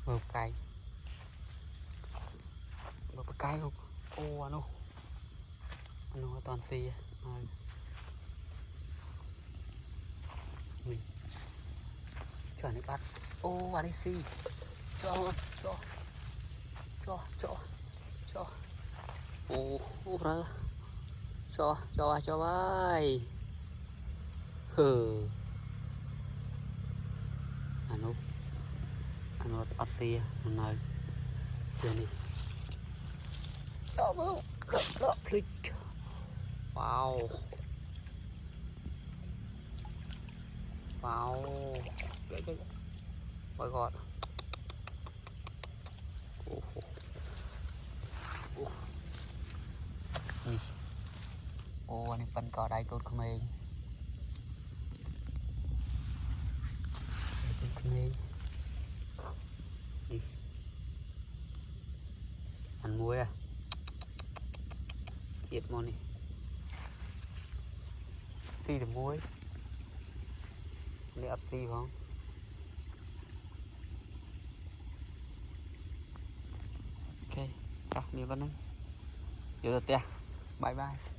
một cái không ô anh nó toàn xì mình chờ này bắt ô anh đi xì cho ô ra cho vai hừ anh nó ắt xì này chơi đi đó click wow cái quay gọt ô anh phân cỏ đây cột không ơi ăn muối à chết món này xì được muối để ấp xì không ok miếng con nữa giờ bye bye.